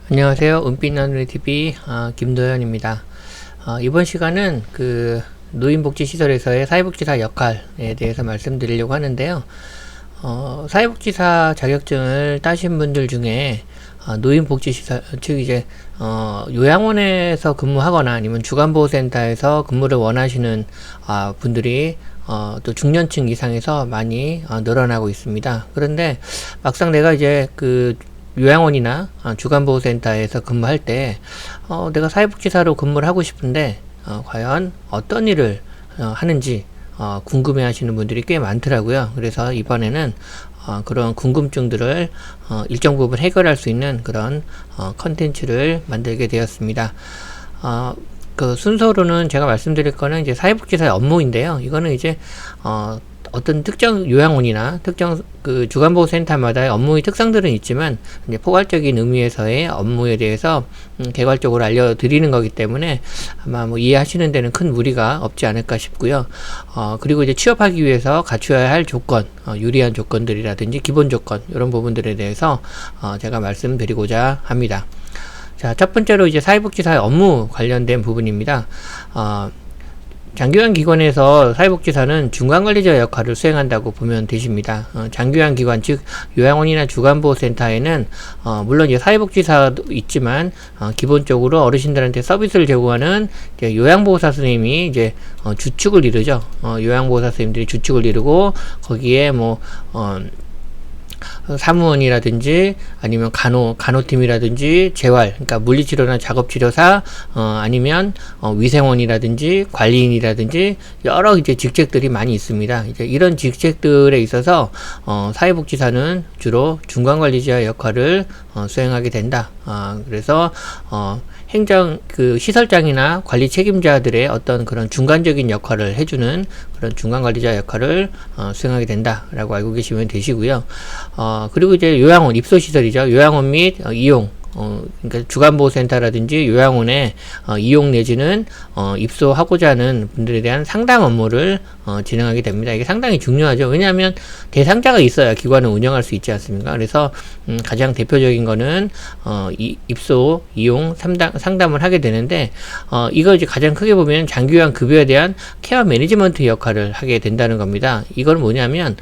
안녕하세요. 은빛나누리TV 김도현입니다. 이번 시간은 노인복지시설에서의 사회복지사 역할에 대해서 말씀드리려고 하는데요. 사회복지사 자격증을 따신 분들 중에 노인복지시설, 즉 요양원에서 근무하거나 아니면 주간보호센터에서 근무를 원하시는 분들이 또 중년층 이상에서 많이 늘어나고 있습니다. 그런데 막상 내가 요양원이나 주간보호센터에서 근무할 때 내가 사회복지사로 근무를 하고 싶은데 과연 어떤 일을 하는지 궁금해 하시는 분들이 꽤 많더라고요. 그래서 이번에는 그런 궁금증들을 일정 부분 해결할 수 있는 그런 컨텐츠를 만들게 되었습니다. 순서로는 제가 말씀드릴 거는 이제 사회복지사의 업무인데요. 이거는 어떤 특정 요양원이나 특정 주간보호센터마다의 업무의 특성들은 있지만 이제 포괄적인 의미에서의 업무에 대해서 개괄적으로 알려드리는 거기 때문에 아마 이해하시는 데는 큰 무리가 없지 않을까 싶고요. 그리고 이제 취업하기 위해서 갖추어야 할 조건, 유리한 조건들이라든지 기본 조건 이런 부분들에 대해서 제가 말씀드리고자 합니다. 자, 첫 번째로 사회복지사의 업무 관련된 부분입니다. 장기요양 기관에서 사회복지사는 중간관리자 역할을 수행한다고 보면 되십니다. 장기요양 기관, 즉 요양원이나 주간보호센터에는 물론 사회복지사도 있지만 기본적으로 어르신들한테 서비스를 제공하는 요양보호사 선생님이 주축을 이루죠. 요양보호사 선생님들이 주축을 이루고 거기에 사무원이라든지 아니면 간호팀이라든지 재활, 그러니까 물리치료나 작업치료사, 아니면 위생원이라든지 관리인이라든지 여러 직책들이 많이 있습니다. 이런 직책들에 있어서 사회복지사는 주로 중간관리자 역할을 수행하게 된다. 그래서 행정 시설장이나 관리 책임자들의 어떤 그런 중간적인 역할을 해주는 그런 중간관리자 역할을 수행하게 된다라고 알고 계시면 되시고요. 그리고 요양원, 입소시설이죠. 요양원 및 이용, 그러니까 주간보호센터라든지 요양원에 이용 내지는 입소하고자 하는 분들에 대한 상담 업무를 진행하게 됩니다. 이게 상당히 중요하죠. 왜냐하면 대상자가 있어야 기관을 운영할 수 있지 않습니까? 그래서 가장 대표적인 거는 입소, 이용, 상담을 하게 되는데 이걸 가장 크게 보면 장기요양 급여에 대한 케어 매니지먼트 역할을 하게 된다는 겁니다. 이건 뭐냐면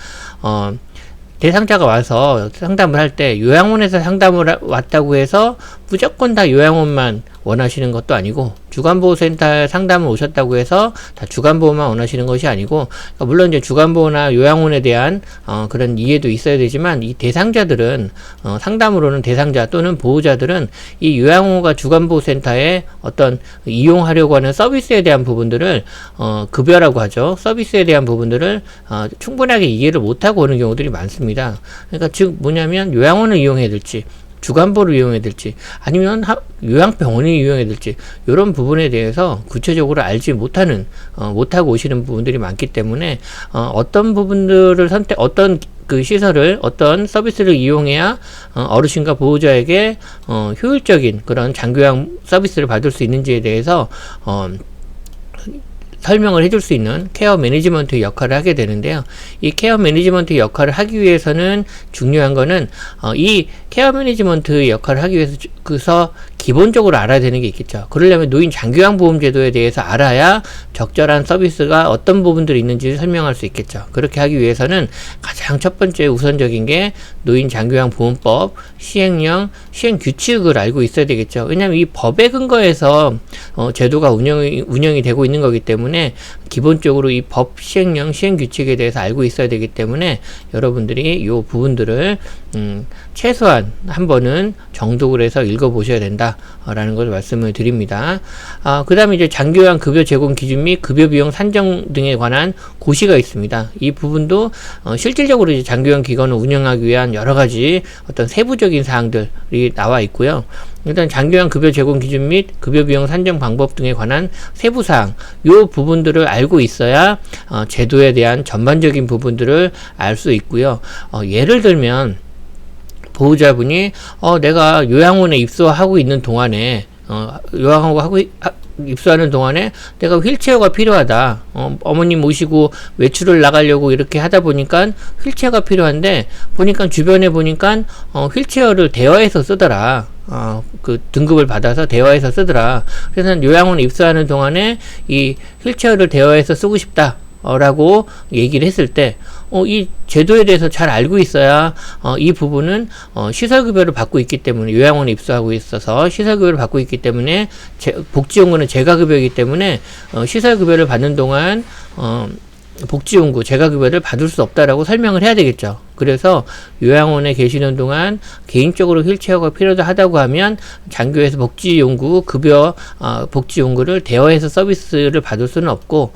대상자가 와서 상담을 할 때 요양원에서 상담을 왔다고 해서 무조건 다 요양원만 원하시는 것도 아니고 주간보호센터 상담을 오셨다고 해서 다 주간보호만 원하시는 것이 아니고 물론 주간보호나 요양원에 대한 그런 이해도 있어야 되지만 이 대상자들은 상담으로는 대상자 또는 보호자들은 이 요양원과 주간보호센터에 어떤 이용하려고 하는 서비스에 대한 부분들을 급여라고 하죠. 서비스에 대한 부분들을 충분하게 이해를 못하고 오는 경우들이 많습니다. 그러니까 즉 뭐냐면 요양원을 이용해야 될지 주간보를 이용해야 될지 아니면 요양병원을 이용해야 될지 이런 부분에 대해서 구체적으로 알지 못하고 오시는 부분들이 많기 때문에 어떤 부분들을 어떤 시설을 어떤 서비스를 이용해야 어르신과 보호자에게 효율적인 그런 장기요양 서비스를 받을 수 있는지에 대해서 설명을 해줄 수 있는 케어 매니지먼트 역할을 하게 되는데요. 이 케어 매니지먼트 역할을 하기 위해서는 중요한 거는 이 케어 매니지먼트 역할을 하기 위해서 기본적으로 알아야 되는 게 있겠죠. 그러려면 노인 장기요양보험제도에 대해서 알아야 적절한 서비스가 어떤 부분들이 있는지 설명할 수 있겠죠. 그렇게 하기 위해서는 가장 첫 번째 우선적인 게 노인 장기요양보험법 시행령, 시행규칙을 알고 있어야 되겠죠. 왜냐하면 이 법에 근거해서 제도가 운영이 되고 있는 거기 때문에 기본적으로 이 법 시행령, 시행규칙에 대해서 알고 있어야 되기 때문에 여러분들이 이 부분들을 최소한 한 번은 정독을 해서 읽어보셔야 된다라는 것을 말씀을 드립니다. 그 다음에 장기요양 급여 제공 기준 및 급여 비용 산정 등에 관한 고시가 있습니다. 이 부분도 실질적으로 장기요양 기관을 운영하기 위한 여러 가지 어떤 세부적인 사항들이 나와 있고요. 일단 장기요양 급여 제공 기준 및 급여 비용 산정 방법 등에 관한 세부사항, 요 부분들을 알고 있어야 제도에 대한 전반적인 부분들을 알 수 있고요. 예를 들면 보호자분이 내가 요양원에 입소하고 있는 동안에 입소하는 동안에 내가 휠체어가 필요하다. 어머님 모시고 외출을 나가려고 이렇게 하다 보니까 휠체어가 필요한데 보니까 주변에 보니까 휠체어를 대여해서 쓰더라. 그 등급을 받아서 대여해서 쓰더라. 그래서 요양원에 입소하는 동안에 이 휠체어를 대여해서 쓰고 싶다. 라고 얘기를 했을 때, 이 제도에 대해서 잘 알고 있어야, 이 부분은, 시설급여를 받고 있기 때문에, 요양원에 입소하고 있어서 시설급여를 받고 있기 때문에, 복지용구는 재가급여이기 때문에, 시설급여를 받는 동안, 복지용구, 재가급여를 받을 수 없다라고 설명을 해야 되겠죠. 그래서 요양원에 계시는 동안 개인적으로 휠체어가 필요하다고 하면 장교에서 복지용구 급여 복지용구를 대여해서 서비스를 받을 수는 없고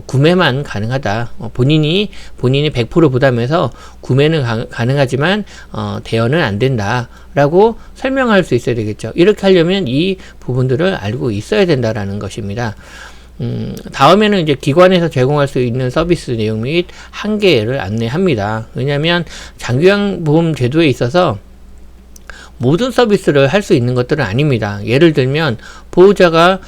구매만 가능하다. 본인이 100% 부담해서 구매는 가능하지만 대여는 안 된다라고 설명할 수 있어야 되겠죠. 이렇게 하려면 이 부분들을 알고 있어야 된다라는 것입니다. 다음에는 이제 기관에서 제공할 수 있는 서비스 내용 및 한계를 안내합니다. 왜냐하면 장기요양보험 제도에 있어서 모든 서비스를 할 수 있는 것들은 아닙니다. 예를 들면 보호자가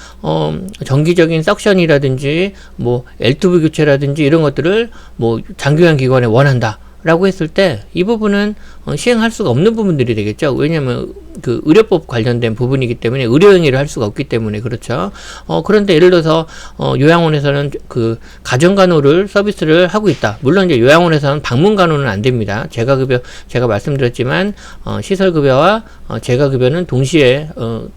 정기적인 석션이라든지 뭐 L2V 교체라든지 이런 것들을 뭐 장기요양기관에 원한다 라고 했을 때 이 부분은 시행할 수가 없는 부분들이 되겠죠. 왜냐하면 그 의료법 관련된 부분이기 때문에 의료행위를 할 수가 없기 때문에 그렇죠. 그런데 예를 들어서 요양원에서는 그 가정간호를 서비스를 하고 있다. 물론 이제 요양원에서는 방문간호는 안 됩니다. 재가급여 제가 말씀드렸지만 시설급여와 재가급여는 동시에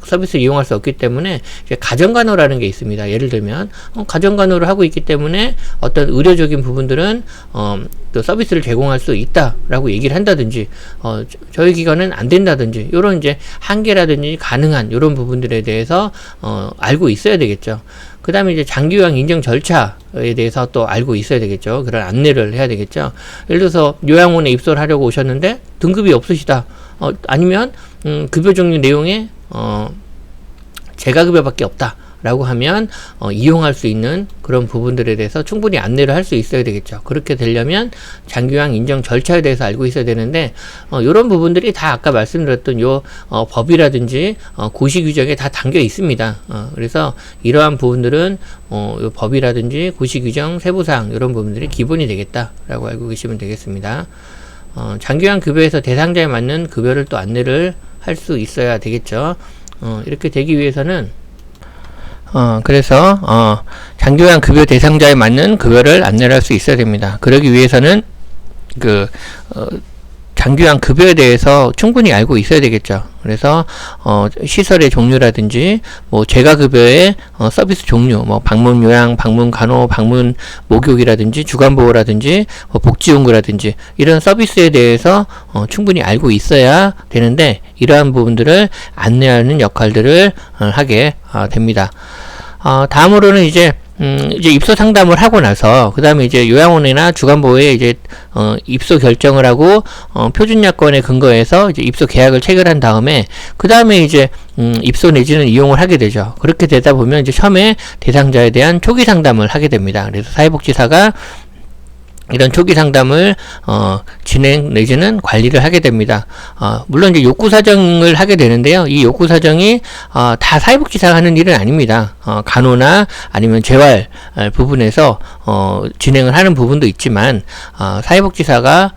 서비스를 이용할 수 없기 때문에 이제 가정간호라는 게 있습니다. 예를 들면 가정간호를 하고 있기 때문에 어떤 의료적인 부분들은 또 서비스를 제공할 수 있다라고 얘기를 한다든지 저희 기관은 안 된다든지 이런 이제 한계라든지 가능한 이런 부분들에 대해서 알고 있어야 되겠죠. 그 다음에 이제 장기요양 인정 절차에 대해서 또 알고 있어야 되겠죠. 그런 안내를 해야 되겠죠. 예를 들어서 요양원에 입소를 하려고 오셨는데 등급이 없으시다. 아니면 급여 종류 내용에 재가급여밖에 없다. 라고 하면 이용할 수 있는 그런 부분들에 대해서 충분히 안내를 할 수 있어야 되겠죠. 그렇게 되려면 장기요양 인정 절차에 대해서 알고 있어야 되는데 이런 부분들이 다 아까 말씀드렸던 요 법이라든지 고시 규정에 다 담겨 있습니다. 그래서 이러한 부분들은 요 법이라든지 고시 규정 세부사항 이런 부분들이 기본이 되겠다라고 알고 계시면 되겠습니다. 장기요양 급여에서 대상자에 맞는 급여를 또 안내를 할 수 있어야 되겠죠. 이렇게 되기 위해서는 그래서 장기요양 급여 대상자에 맞는 급여를 안내를 할 수 있어야 됩니다. 그러기 위해서는 장기요양 급여에 대해서 충분히 알고 있어야 되겠죠. 그래서 시설의 종류라든지 뭐 재가급여의 서비스 종류, 뭐 방문 요양, 방문 간호, 방문 목욕이라든지 주간보호라든지 뭐 복지용구라든지 이런 서비스에 대해서 충분히 알고 있어야 되는데 이러한 부분들을 안내하는 역할들을 하게 됩니다. 다음으로는 이제 입소 상담을 하고 나서, 그 다음에 이제 요양원이나 주간보호에 이제, 입소 결정을 하고, 표준야건에 근거해서 이제 입소 계약을 체결한 다음에, 그 다음에 이제, 입소 내지는 이용을 하게 되죠. 그렇게 되다 보면 이제 처음에 대상자에 대한 초기 상담을 하게 됩니다. 그래서 사회복지사가 이런 초기 상담을 진행 내지는 관리를 하게 됩니다. 물론 이제 욕구 사정을 하게 되는데요. 이 욕구 사정이 다 사회복지사가 하는 일은 아닙니다. 간호나 아니면 재활 부분에서 진행을 하는 부분도 있지만 사회복지사가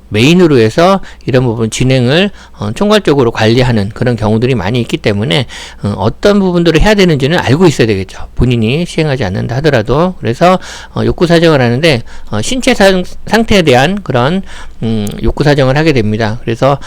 메인으로 해서 이런 부분 진행을 총괄적으로 관리하는 그런 경우들이 많이 있기 때문에 어떤 부분들을 해야 되는지는 알고 있어야 되겠죠. 본인이 시행하지 않는다 하더라도. 그래서 욕구 사정을 하는데 신체 상태에 대한 그런 욕구 사정을 하게 됩니다. 그래서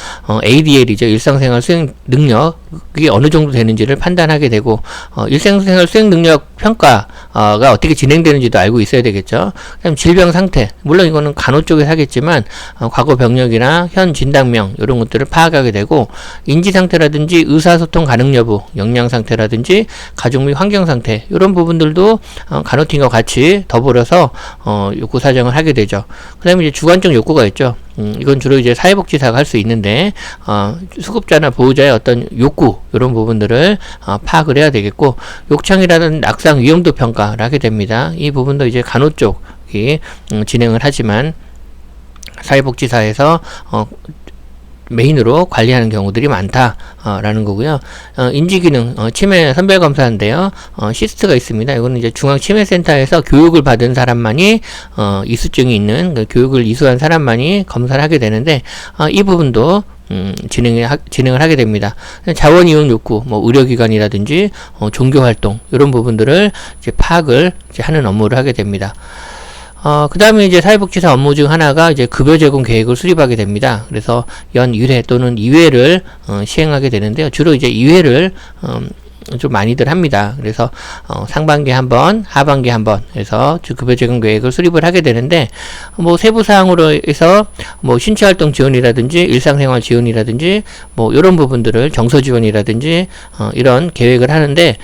ADL이죠. 일상생활 수행 능력이 어느 정도 되는지를 판단하게 되고 일상생활 수행 능력 평가가 어떻게 진행되는지도 알고 있어야 되겠죠. 그다음 질병 상태, 물론 이거는 간호 쪽에서 하겠지만 과거 병력이나 현 진단명 이런 것들을 파악하게 되고 인지 상태라든지 의사소통 가능 여부, 영양 상태라든지 가족 및 환경 상태 이런 부분들도 간호팀과 같이 더불어서 욕구 사정을 하게 되죠. 그다음에 이제 주관적 욕구가 있죠. 이건 주로 이제 사회복지사가 할 수 있는데 수급자나 보호자의 어떤 욕구 이런 부분들을 파악을 해야 되겠고 욕창이라는 낙상 위험도 평가를 하게 됩니다. 이 부분도 이제 간호 쪽이 진행을 하지만 사회복지사에서 메인으로 관리하는 경우들이 많다라는 거고요. 인지기능 치매 선별 검사인데요. 시스트가 있습니다. 이거는 이제 중앙치매센터에서 교육을 받은 사람만이 이수증이 있는 그 교육을 이수한 사람만이 검사를 하게 되는데 이 부분도 진행을 하게 됩니다. 자원 이용 욕구, 뭐 의료기관이라든지 종교 활동 이런 부분들을 이제 파악을 이제 하는 업무를 하게 됩니다. 그 다음에 이제 사회복지사 업무 중 하나가 이제 급여 제공 계획을 수립하게 됩니다. 그래서 연 1회 또는 2회를 시행하게 되는데요. 주로 이제 2회를 좀 많이들 합니다. 그래서 상반기 한 번, 하반기 한 번 해서 급여 제공 계획을 수립을 하게 되는데, 뭐 세부 사항으로 해서 뭐 신체 활동 지원이라든지 일상생활 지원이라든지 뭐 이런 부분들을 정서 지원이라든지 이런 계획을 하는데,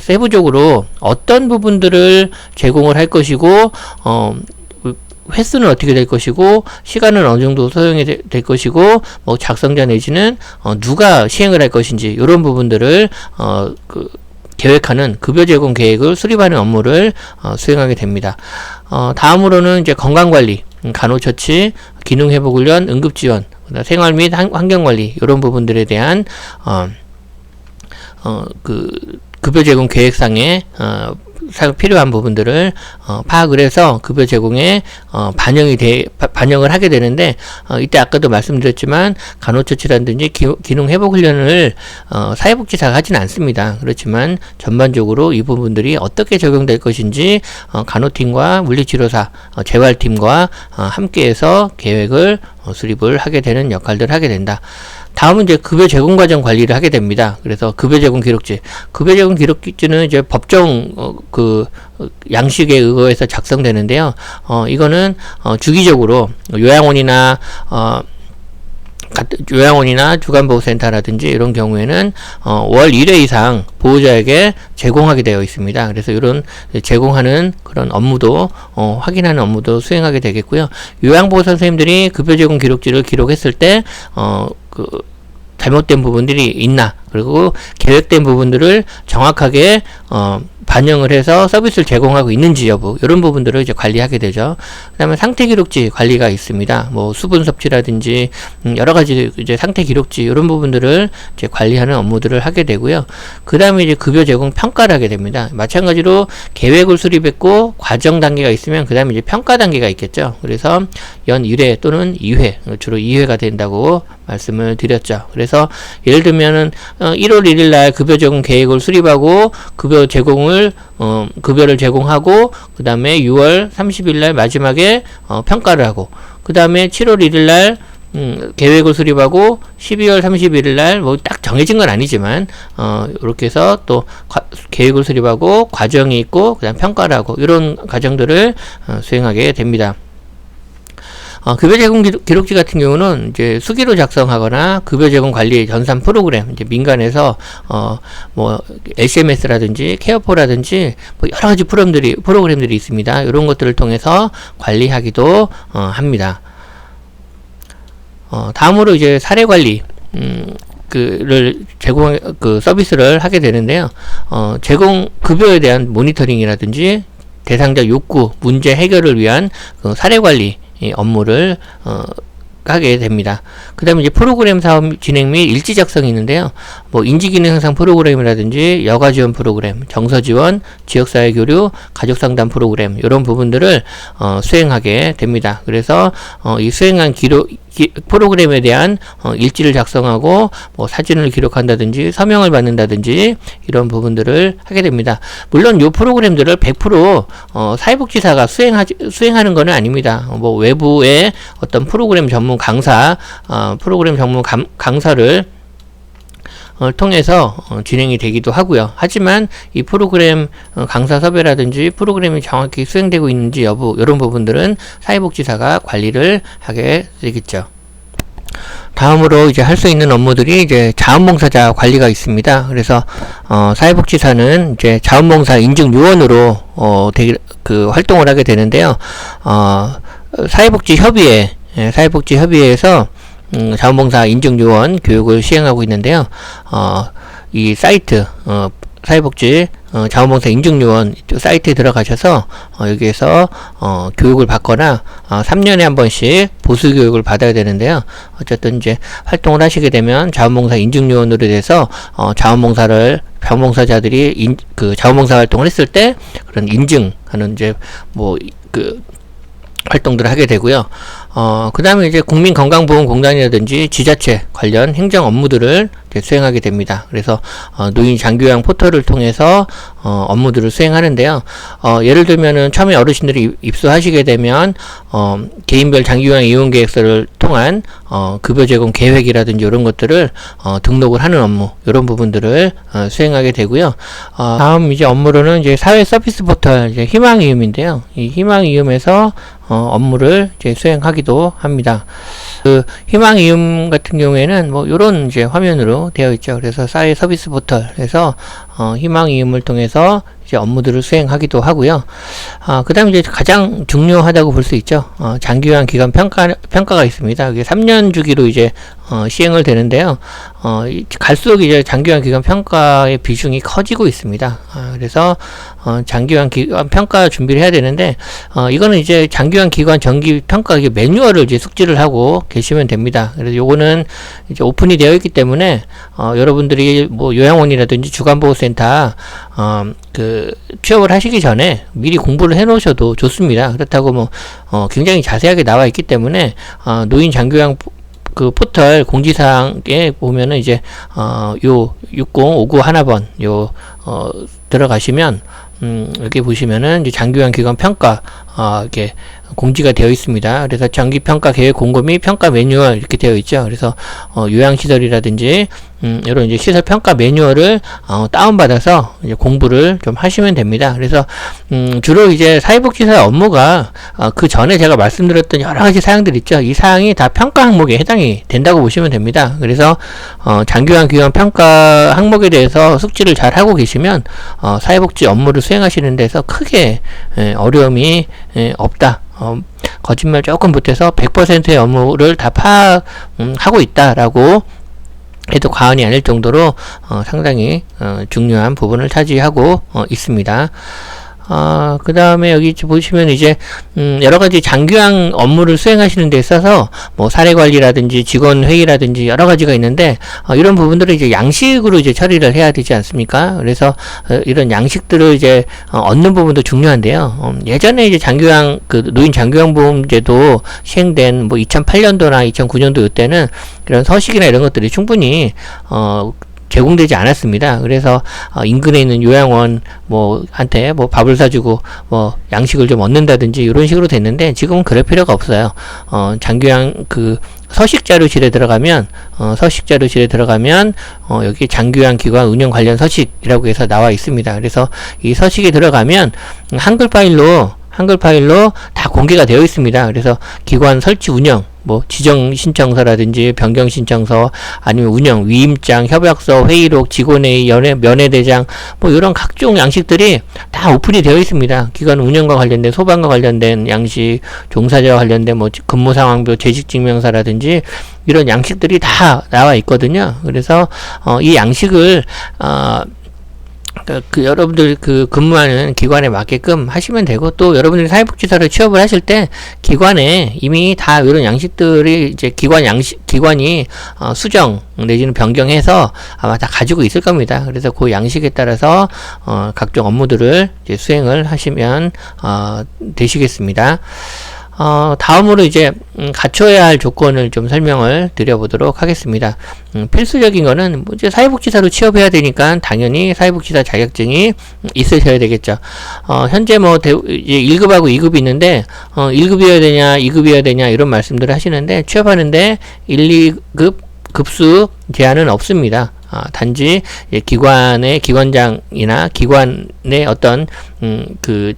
세부적으로 어떤 부분들을 제공을 할 것이고 횟수는 어떻게 될 것이고 시간은 어느 정도 소요이 될 것이고 뭐 작성자 내지는 누가 시행을 할 것인지 이런 부분들을 계획하는 급여 제공 계획을 수립하는 업무를 수행하게 됩니다. 다음으로는 이제 건강관리, 간호처치, 기능회복훈련, 응급지원, 생활 및 환경관리 이런 부분들에 대한 급여 제공 계획상에 필요한 부분들을 파악을 해서 급여 제공에 반영을 하게 되는데, 이때 아까도 말씀드렸지만 간호처치라든지 기능회복훈련을 사회복지사가 하지는 않습니다. 그렇지만 전반적으로 이 부분들이 어떻게 적용될 것인지 간호팀과 물리치료사, 재활팀과 함께해서 계획을 수립을 하게 되는 역할들을 하게 된다. 다음은 이제 급여 제공 과정 관리를 하게 됩니다. 그래서 급여 제공 기록지는 이제 법정 양식에 의거해서 작성되는데요. 이거는 주기적으로 요양원이나 주간보호센터라든지 이런 경우에는 월 1회 이상 보호자에게 제공하게 되어 있습니다. 그래서 이런 제공하는 그런 업무도 확인하는 업무도 수행하게 되겠고요. 요양보호 선생님들이 급여 제공 기록지를 기록했을 때 잘못된 부분들이 있나, 그리고 계획된 부분들을 정확하게 반영을 해서 서비스를 제공하고 있는지 여부, 이런 부분들을 이제 관리하게 되죠. 그 다음에 상태 기록지 관리가 있습니다. 뭐 수분 섭취라든지 여러 가지 이제 상태 기록지 이런 부분들을 이제 관리하는 업무들을 하게 되고요. 그 다음에 이제 급여 제공 평가를 하게 됩니다. 마찬가지로 계획을 수립했고 과정 단계가 있으면 그 다음에 이제 평가 단계가 있겠죠. 그래서 연 1회 또는 2회, 주로 2회가 된다고 말씀을 드렸죠. 그래서 예를 들면은 1월 1일 날 급여 제공 계획을 수립하고 급여를 제공하고 그 다음에 6월 30일 날 마지막에 평가를 하고 그 다음에 7월 1일 날 계획을 수립하고 12월 31일 날 뭐 딱 정해진 건 아니지만 이렇게 해서 또 계획을 수립하고 과정이 있고 그다음 평가를 하고 이런 과정들을 수행하게 됩니다. 급여 제공 기록지 같은 경우는 이제 수기로 작성하거나 급여 제공 관리 전산 프로그램, 이제 민간에서 뭐 LCMS라든지 케어포라든지 뭐 여러 가지 프로그램들이 있습니다. 이런 것들을 통해서 관리하기도 합니다. 다음으로 이제 사례 관리 서비스를 하게 되는데요. 제공 급여에 대한 모니터링이라든지 대상자 욕구, 문제 해결을 위한 사례 관리 업무를 하게 됩니다. 그 다음에 이제 프로그램 사업 진행 및 일지 작성이 있는데요. 뭐 인지기능 향상 프로그램이라든지 여가 지원 프로그램, 정서 지원, 지역사회 교류, 가족 상담 프로그램 이런 부분들을 수행하게 됩니다. 그래서 이 수행한 프로그램에 대한 일지를 작성하고 뭐 사진을 기록한다든지 서명을 받는다든지 이런 부분들을 하게 됩니다. 물론 이 프로그램들을 100% 사회복지사가 수행하는 것은 아닙니다. 뭐 외부의 어떤 프로그램 전문 강사를 통해서 진행이 되기도 하고요. 하지만 이 프로그램 강사 섭외라든지 프로그램이 정확히 수행되고 있는지 여부 이런 부분들은 사회복지사가 관리를 하게 되겠죠. 다음으로 이제 할 수 있는 업무들이 이제 자원봉사자 관리가 있습니다. 그래서 사회복지사는 이제 자원봉사 인증 요원으로 활동을 하게 되는데요. 사회복지협의회에서 자원봉사 인증요원 교육을 시행하고 있는데요. 이 사이트 사회복지 자원봉사 인증요원 사이트에 들어가셔서 여기에서 교육을 받거나 3년에 한 번씩 보수교육을 받아야 되는데요. 어쨌든 이제 활동을 하시게 되면 자원봉사 인증요원으로 돼서 자원봉사자들이 자원봉사 활동을 했을 때 그런 인증하는 이제 활동들을 하게 되고요. 그 다음에 이제 국민건강보험공단이라든지 지자체 관련 행정 업무들을 수행하게 됩니다. 그래서 노인 장기요양 포털을 통해서 업무들을 수행하는데요. 예를 들면은 처음에 어르신들이 입소하시게 되면 개인별 장기요양 이용 계획서를 통한 급여 제공 계획이라든지 이런 것들을 등록을 하는 업무, 이런 부분들을 수행하게 되고요. 다음 이제 업무로는 이제 사회 서비스 포털 이제 희망이음인데요. 이 희망이음에서 업무를 이제 수행하기도 합니다. 그 희망이음 같은 경우에는 뭐 요런 이제 화면으로 되어 있죠. 그래서 사회 서비스 포털에서 희망이음을 통해서 이제 업무들을 수행하기도 하고요. 그 다음에 이제 가장 중요하다고 볼 수 있죠. 장기요양 기간 평가가 있습니다. 이게 3년 주기로 이제 시행을 되는데요. 갈수록 이제 장기요양 기간 평가의 비중이 커지고 있습니다. 그래서 장기요양 기간 평가 준비를 해야 되는데 이거는 이제 장기요양 기관 정기 평가 매뉴얼을 이제 숙지를 하고 계시면 됩니다. 그래서 요거는 이제 오픈이 되어 있기 때문에 여러분들이 뭐 요양원이라든지 주간보호센터 취업을 하시기 전에 미리 공부를 해 놓으셔도 좋습니다. 그렇다고 뭐 굉장히 자세하게 나와 있기 때문에 노인 장기요양 그 포털 공지사항에 보면은 이제 요 6059 하나번 들어가시면 여기 보시면은 이제 장기요양 기관 평가 이렇게 공지가 되어 있습니다. 그래서 장기 평가 계획 공고 및 평가 매뉴얼 이렇게 되어 있죠. 그래서 요양시설이라든지 이런 이제 시설 평가 매뉴얼을 다운받아서 이제 공부를 좀 하시면 됩니다. 그래서 주로 이제 사회복지사 업무가 그 전에 제가 말씀드렸던 여러 가지 사항들 있죠. 이 사항이 다 평가 항목에 해당이 된다고 보시면 됩니다. 그래서 장기요양 기관 평가 항목에 대해서 숙지를 잘 하고 계시면 사회복지 업무를 수행하시는 데서 크게 어려움이 없다. 거짓말 조금 보태서 100%의 업무를 다 파악하고 있다라고 해도 과언이 아닐 정도로 상당히 중요한 부분을 차지하고 있습니다. 그 다음에 여기 보시면 이제 여러가지 장기요양 업무를 수행하시는 데 있어서 뭐 사례관리라든지 직원회의라든지 여러가지가 있는데 이런 부분들을 이제 양식으로 이제 처리를 해야 되지 않습니까? 그래서 이런 양식들을 이제 얻는 부분도 중요한데요. 예전에 이제 장기요양 노인 장기요양보험제도 시행된 뭐 2008년도나 2009년도 이때는 이런 서식이나 이런 것들이 충분히 제공되지 않았습니다. 그래서 인근에 있는 요양원 한테 밥을 사주고 양식을 좀 얻는다든지 이런 식으로 됐는데 지금은 그럴 필요가 없어요. 장기요양 서식 자료실에 들어가면 여기 장기요양 기관 운영 관련 서식이라고 해서 나와 있습니다. 그래서 이 서식에 들어가면 한글 파일로 다 공개가 되어 있습니다. 그래서 기관 설치 운영, 지정 신청서라든지 변경 신청서, 아니면 운영, 위임장, 협약서, 회의록, 직원회의, 면회대장, 이런 각종 양식들이 다 오픈이 되어 있습니다. 기관 운영과 관련된, 소방과 관련된 양식, 종사자와 관련된 근무 상황표, 재직 증명서라든지 이런 양식들이 다 나와 있거든요. 그래서 이 양식을 여러분들 근무하는 기관에 맞게끔 하시면 되고, 또 여러분들이 사회복지사로 취업을 하실 때 기관에 이미 다 이런 양식들이 이제 기관이 수정 내지는 변경해서 아마 다 가지고 있을 겁니다. 그래서 그 양식에 따라서 각종 업무들을 이제 수행을 하시면 되시겠습니다. 다음으로 이제 갖춰야 할 조건을 좀 설명을 드려보도록 하겠습니다. 필수적인 거는 이제 사회복지사로 취업해야 되니까 당연히 사회복지사 자격증이 있으셔야 되겠죠. 현재 이제 1급하고 2급이 있는데 1급이어야 되냐 2급이어야 되냐 이런 말씀들을 하시는데, 취업하는데 1, 2급 급수 제한은 없습니다. 단지 기관장이나 기관의 어떤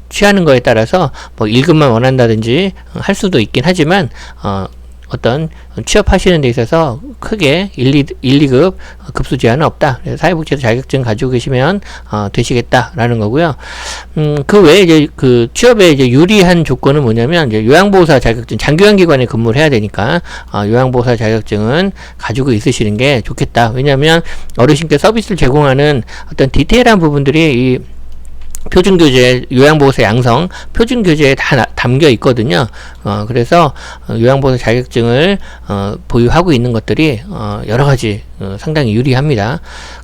취하는 거에 따라서 1급만 원한다든지 할 수도 있긴 하지만 어떤 취업하시는 데 있어서 크게 1, 2급 급수 제한은 없다. 그래서 사회복지사 자격증 가지고 계시면 되시겠다라는 거고요. 그 외에 이제 취업에 이제 유리한 조건은 뭐냐면, 이제 요양보호사 자격증, 장기요양기관에 근무를 해야 되니까 요양보호사 자격증은 가지고 있으시는 게 좋겠다. 왜냐하면 어르신께 서비스를 제공하는 어떤 디테일한 부분들이 이 표준교재, 요양보호사 양성 표준교재에 다 담겨 있거든요. 그래서 요양보호사 자격증을 보유하고 있는 것들이 여러가지 상당히 유리합니다.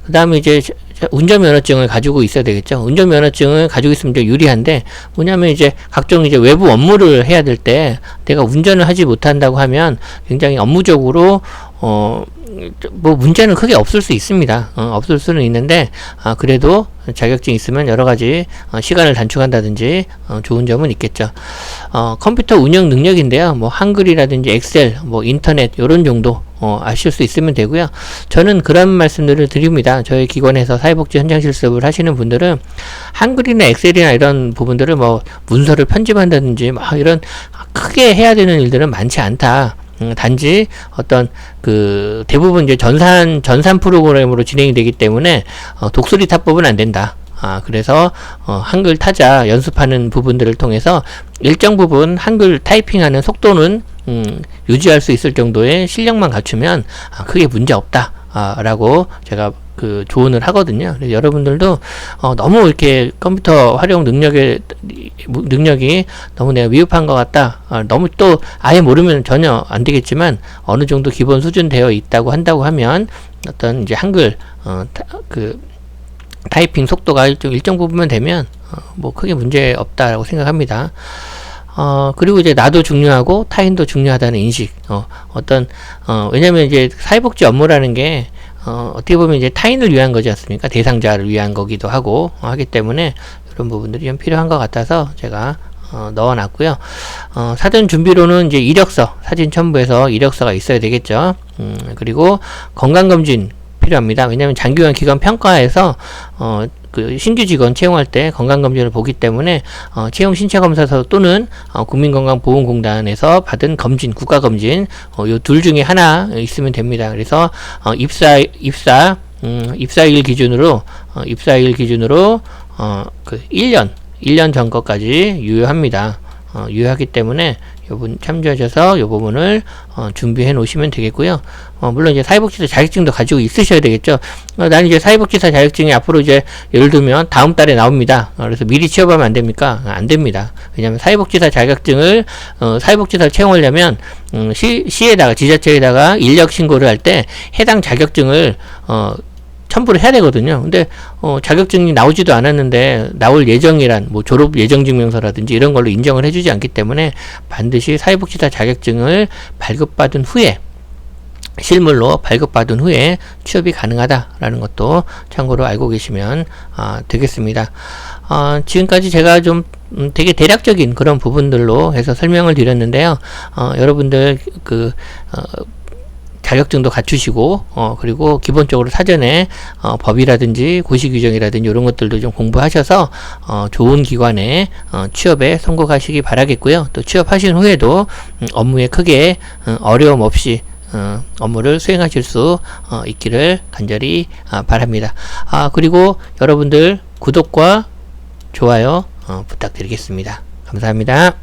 그 다음에 이제 운전면허증을 가지고 있어야 되겠죠. 운전면허증을 가지고 있으면 좀 유리한데, 뭐냐면 이제 각종 이제 외부 업무를 해야 될 때 내가 운전을 하지 못한다고 하면 굉장히 업무적으로 뭐 문제는 크게 없을 수 있습니다. 없을 수는 있는데, 그래도 자격증이 있으면 여러 가지 시간을 단축한다든지 좋은 점은 있겠죠. 컴퓨터 운영 능력인데요. 뭐 한글이라든지 엑셀, 뭐 인터넷 요런 정도 아실 수 있으면 되고요. 저는 그런 말씀들을 드립니다. 저희 기관에서 사회복지 현장 실습을 하시는 분들은 한글이나 엑셀이나 이런 부분들을 뭐 문서를 편집한다든지 막 이런 크게 해야 되는 일들은 많지 않다. 단지 어떤 그 대부분 이제 전산 프로그램으로 진행이 되기 때문에 독수리 타법은 안 된다. 그래서 한글 타자 연습하는 부분들을 통해서 일정 부분 한글 타이핑하는 속도는 유지할 수 있을 정도의 실력만 갖추면 크게 문제 없다. 라고 제가 그 조언을 하거든요. 그래서 여러분들도 너무 이렇게 컴퓨터 활용 능력이 너무 내가 미흡한 것 같다. 너무 또 아예 모르면 전혀 안 되겠지만 어느 정도 기본 수준 되어 있다고 한다고 하면 어떤 이제 한글 그 타이핑 속도가 좀 일정 부분만 되면 뭐 크게 문제 없다라고 생각합니다. 그리고 이제 나도 중요하고 타인도 중요하다는 인식. 왜냐면 이제 사회복지 업무라는 게 어떻게 보면 이제 타인을 위한 거지 않습니까? 대상자를 위한 거기도 하고 하기 때문에 이런 부분들이 좀 필요한 것 같아서 제가 넣어놨고요. 사전 준비로는 이제 이력서, 사진 첨부해서 이력서가 있어야 되겠죠. 그리고 건강검진 필요합니다. 왜냐하면 장기간 기관 평가에서 그 신규 직원 채용할 때 건강검진을 보기 때문에 채용 신체검사서 또는 국민건강보험공단에서 받은 검진, 국가검진 요 둘 중에 하나 있으면 됩니다. 그래서 입사일 기준으로 그 1년 전 것까지 유효합니다. 유효하기 때문에 요분 참조하셔서 요 부분을 준비해 놓으시면 되겠고요. 물론 이제 사회복지사 자격증도 가지고 있으셔야 되겠죠. 나는 이제 사회복지사 자격증이 앞으로 이제 예를 들면 다음 달에 나옵니다. 그래서 미리 취업하면 안 됩니까? 안 됩니다. 왜냐하면 사회복지사 자격증을 사회복지사를 채용하려면 시에다가 지자체에다가 인력 신고를 할 때 해당 자격증을 첨부를 해야 되거든요. 근데 자격증이 나오지도 않았는데 나올 예정이란 뭐 졸업 예정 증명서라든지 이런 걸로 인정을 해주지 않기 때문에 반드시 사회복지사 자격증을 발급받은 후에 실물로 발급받은 후에 취업이 가능하다라는 것도 참고로 알고 계시면 되겠습니다. 지금까지 제가 좀 되게 대략적인 그런 부분들로 해서 설명을 드렸는데요. 여러분들 자격증도 갖추시고 그리고 기본적으로 사전에 법이라든지 고시규정이라든지 이런 것들도 좀 공부하셔서 좋은 기관에 취업에 성공하시기 바라겠고요. 또 취업하신 후에도 업무에 크게 어려움 없이 업무를 수행하실 수 있기를 간절히 바랍니다. 그리고 여러분들 구독과 좋아요 부탁드리겠습니다. 감사합니다.